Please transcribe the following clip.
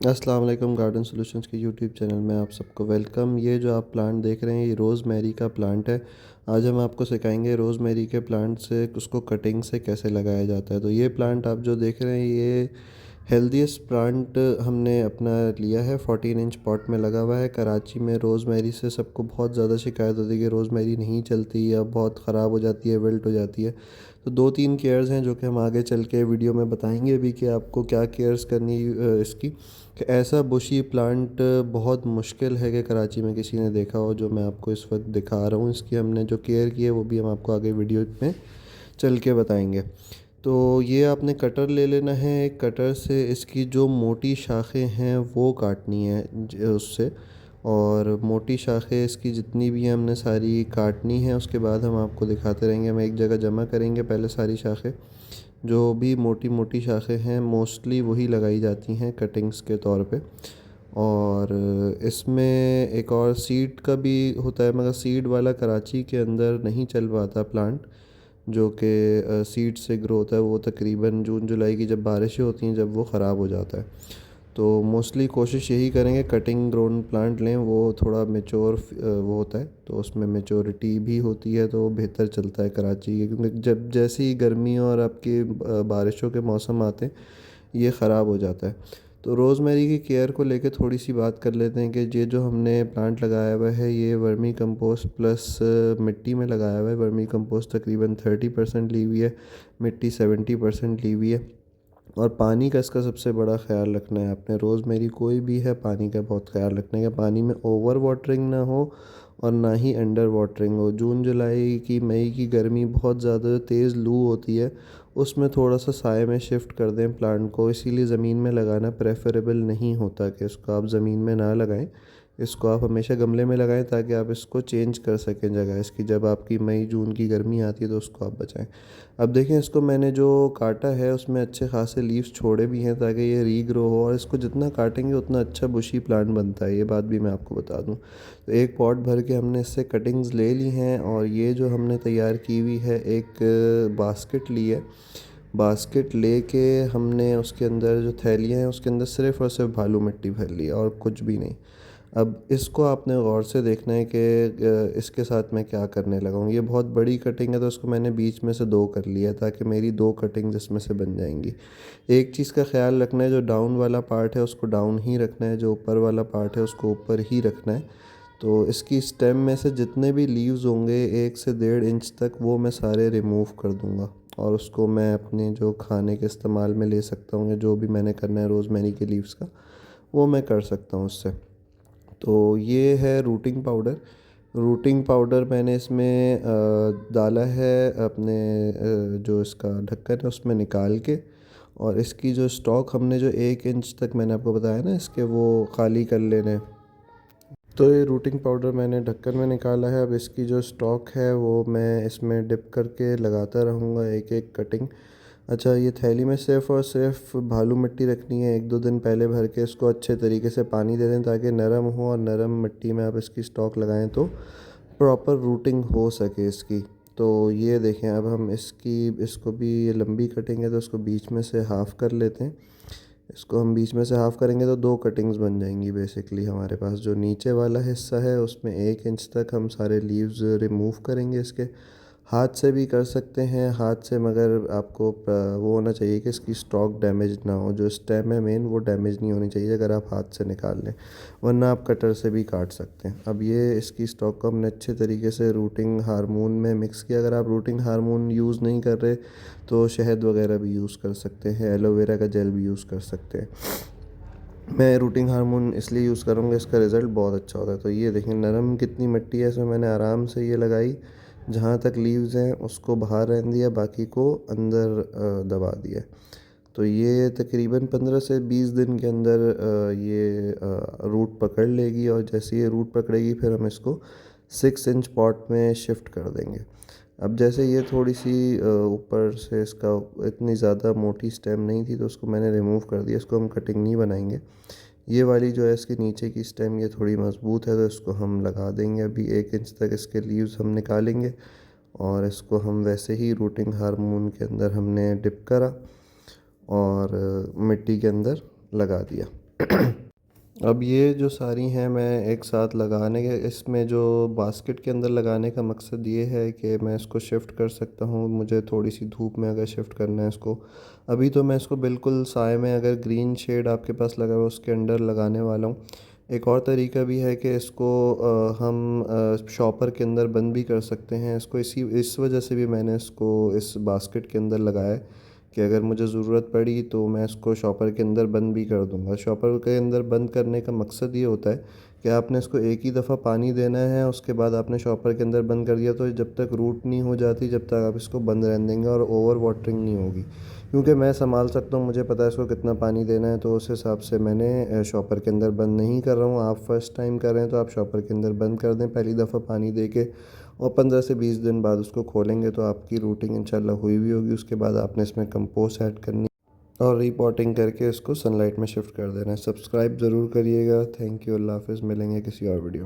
अस्सलाम वालेकुम। Garden solutions के यूट्यूब चैनल में आप सबको वेलकम। ये जो आप प्लांट देख रहे हैं ये रोज़मेरी का प्लांट है। आज हम आपको सिखाएंगे रोज़मेरी के प्लांट से उसको कटिंग से कैसे लगाया जाता है। तो ये प्लांट आप जो देख रहे हैं ये हेल्दीएस्ट प्लांट हमने अपना लिया है। 14 इंच पॉट में लगा हुआ है। कराची में रोज़मेरी से सबको बहुत ज़्यादा शिकायत होती है कि रोज़मेरी नहीं चलती या बहुत ख़राब हो जाती है, विल्ट हो जाती है। तो दो तीन केयर्स हैं जो कि हम आगे चल के वीडियो में बताएंगे भी कि आपको क्या केयर्स करनी इसकी। कि ऐसा बुशी प्लांट बहुत मुश्किल है कि कराची में किसी ने देखा हो जो मैं आपको इस वक्त दिखा रहा हूँ। इसकी हमने जो केयर की है वो भी हम आपको आगे वीडियो में चल के बताएंगे। तो ये आपने कटर ले लेना है। एक कटर से इसकी जो मोटी शाखें हैं वो काटनी है उससे। और मोटी शाखें इसकी जितनी भी हैं हमने सारी काटनी है। उसके बाद हम आपको दिखाते रहेंगे। हम एक जगह जमा करेंगे पहले सारी शाखें। जो भी मोटी मोटी शाखें हैं मोस्टली वही लगाई जाती हैं कटिंग्स के तौर पे। और इसमें एक और सीड का भी होता है मगर सीड वाला कराची के अंदर नहीं चल पाता प्लांट। जो कि सीड से ग्रो होता है वो तकरीबन जून जुलाई की जब बारिशें होती हैं जब वो ख़राब हो जाता है। तो मोस्टली कोशिश यही करेंगे कटिंग ग्रोन प्लांट लें। वो थोड़ा मेच्योर वो होता है तो उसमें मेच्योरिटी भी होती है तो बेहतर चलता है कराची के। क्योंकि जब जैसे ही गर्मी और आपकी बारिशों के मौसम आते हैं ये ख़राब हो जाता है। तो रोज़मेरी की केयर को लेके थोड़ी सी बात कर लेते हैं कि ये जो हमने प्लांट लगाया हुआ है ये वर्मी कंपोस्ट प्लस मिट्टी में लगाया हुआ है। वर्मी कंपोस्ट तकरीबन 30% ली हुई है, मिट्टी 70% ली हुई है। और पानी का इसका सबसे बड़ा ख्याल रखना है आपने। रोज़मेरी कोई भी है पानी का बहुत ख्याल रखना है कि पानी में ओवर वाटरिंग ना हो और ना ही अंडर वाटरिंग हो। जून जुलाई की मई की गर्मी बहुत ज़्यादा तेज़ लू होती है, उसमें थोड़ा सा साए में शिफ्ट कर दें प्लांट को। इसीलिए ज़मीन में लगाना प्रेफरेबल नहीं होता कि इसको आप ज़मीन में ना लगाएं। इसको आप हमेशा गमले में लगाएं ताकि आप इसको चेंज कर सकें जगह इसकी। जब आपकी मई जून की गर्मी आती है तो उसको आप बचाएं। अब देखें इसको मैंने जो काटा है उसमें अच्छे खासे लीव्स छोड़े भी हैं ताकि ये रीग्रो हो। और इसको जितना काटेंगे उतना अच्छा बुशी प्लांट बनता है, ये बात भी मैं आपको बता दूं। तो एक पॉट भर के हमने इससे कटिंग्स ले ली हैं। और ये जो हमने तैयार की हुई है एक बास्केट ली है। बास्केट लेके हमने उसके अंदर जो थैलियाँ हैं उसके अंदर सिर्फ़ और सिर्फ बालू मिट्टी भर ली है और कुछ भी नहीं। अब इसको आपने गौर से देखना है कि इसके साथ मैं क्या करने लगा हूँ। ये बहुत बड़ी कटिंग है तो उसको मैंने बीच में से दो कर लिया ताकि मेरी दो कटिंग्स इसमें से बन जाएंगी। एक चीज़ का ख्याल रखना है, जो डाउन वाला पार्ट है उसको डाउन ही रखना है, जो ऊपर वाला पार्ट है उसको ऊपर ही रखना है। तो इसकी स्टेम में से जितने भी लीव्स होंगे 1 से 1.5 इंच तक वो मैं सारे रिमूव कर दूँगा। और उसको मैं अपने जो खाने के इस्तेमाल में ले सकता हूँ या जो भी मैंने करना है रोज़मेरी के लीव्स का वो मैं कर सकता हूँ उससे। तो ये है रूटिंग पाउडर। रूटिंग पाउडर मैंने इसमें डाला है अपने जो इसका ढक्कन है उसमें निकाल के। और इसकी जो स्टॉक हमने जो 1 इंच तक मैंने आपको बताया ना इसके वो खाली कर लेने हैं। तो ये रूटिंग पाउडर मैंने ढक्कन में निकाला है। अब इसकी जो स्टॉक है वो मैं इसमें डिप करके लगाता रहूँगा एक एक कटिंग। अच्छा, ये थैली में सिर्फ़ और सिर्फ बालू मिट्टी रखनी है। 1-2 दिन पहले भर के इसको अच्छे तरीके से पानी दे दें ताकि नरम हो और नरम मिट्टी में आप इसकी स्टॉक लगाएं तो प्रॉपर रूटिंग हो सके इसकी। तो ये देखें अब हम इसको भी ये लंबी कटिंग है तो इसको बीच में से हाफ़ कर लेते हैं। इसको हम बीच में से हाफ़ करेंगे तो दो कटिंग्स बन जाएंगी बेसिकली हमारे पास। जो नीचे वाला हिस्सा है उसमें 1 इंच तक हम सारे लीव्स रिमूव करेंगे इसके। हाथ से भी कर सकते हैं हाथ से, मगर आपको वो होना चाहिए कि इसकी स्टॉक डैमेज ना हो। जो स्टेम है मेन वो डैमेज नहीं होनी चाहिए अगर आप हाथ से निकाल लें, वरना आप कटर से भी काट सकते हैं। अब ये इसकी स्टॉक को हमने अच्छे तरीके से रूटिंग हार्मोन में मिक्स किया। अगर आप रूटिंग हार्मोन यूज़ नहीं कर रहे तो शहद वगैरह भी यूज़ कर सकते हैं, एलोवेरा का जेल भी यूज़ कर सकते हैं। मैं रूटिंग हार्मोन इसलिए यूज़ करूँगा, इसका रिज़ल्ट बहुत अच्छा होता है। तो ये देखें नरम कितनी मिट्टी है इसमें। मैंने आराम से ये लगाई, जहाँ तक लीव्स हैं उसको बाहर रहने दिया, बाकी को अंदर दबा दिया। तो ये तकरीबन 15 से 20 दिन के अंदर ये रूट पकड़ लेगी। और जैसे ये रूट पकड़ेगी फिर हम इसको 6 इंच पॉट में शिफ्ट कर देंगे। अब जैसे ये थोड़ी सी ऊपर से इसका इतनी ज़्यादा मोटी स्टेम नहीं थी तो उसको मैंने रिमूव कर दिया। इसको हम कटिंग नहीं बनाएंगे। ये वाली जो है इसके नीचे की स्टेम ये थोड़ी मज़बूत है तो इसको हम लगा देंगे। अभी 1 इंच तक इसके लीव्स हम निकालेंगे और इसको हम वैसे ही रूटिंग हार्मोन के अंदर हमने डिप करा और मिट्टी के अंदर लगा दिया। अब ये जो सारी हैं मैं एक साथ लगाने के, इसमें जो बास्केट के अंदर लगाने का मकसद ये है कि मैं इसको शिफ्ट कर सकता हूँ, मुझे थोड़ी सी धूप में अगर शिफ्ट करना है इसको। अभी तो मैं इसको बिल्कुल साए में, अगर ग्रीन शेड आपके पास लगा हुआ है उसके अंडर लगाने वाला हूँ। एक और तरीका भी है कि इसको हम शॉपर के अंदर बंद भी कर सकते हैं इसको। इस वजह से भी मैंने इसको इस बास्केट के अंदर लगाया है कि अगर मुझे ज़रूरत पड़ी तो मैं इसको शॉपर के अंदर बंद भी कर दूंगा। शॉपर के अंदर बंद करने का मकसद ये होता है कि आपने इसको एक ही दफ़ा पानी देना है, उसके बाद आपने शॉपर के अंदर बंद कर दिया तो जब तक रूट नहीं हो जाती जब तक आप इसको बंद रहने देंगे और ओवर वाटरिंग नहीं होगी। क्योंकि मैं संभाल सकता हूँ, मुझे पता है इसको कितना पानी देना है, तो उस हिसाब से मैंने शॉपर के अंदर बंद नहीं कर रहा हूँ। आप फर्स्ट टाइम कर रहे हैं तो आप शॉपर के अंदर बंद कर दें पहली दफ़ा पानी दे के, और 15 से 20 दिन बाद उसको खोलेंगे तो आपकी रूटिंग इंशाल्लाह हुई भी होगी। उसके बाद आपने इसमें कंपोस्ट ऐड करनी और रीपॉटिंग करके इसको सनलाइट में शिफ्ट कर देना है। सब्सक्राइब ज़रूर करिएगा। Thank you. अल्लाह हाफ़िज़। मिलेंगे किसी और वीडियो।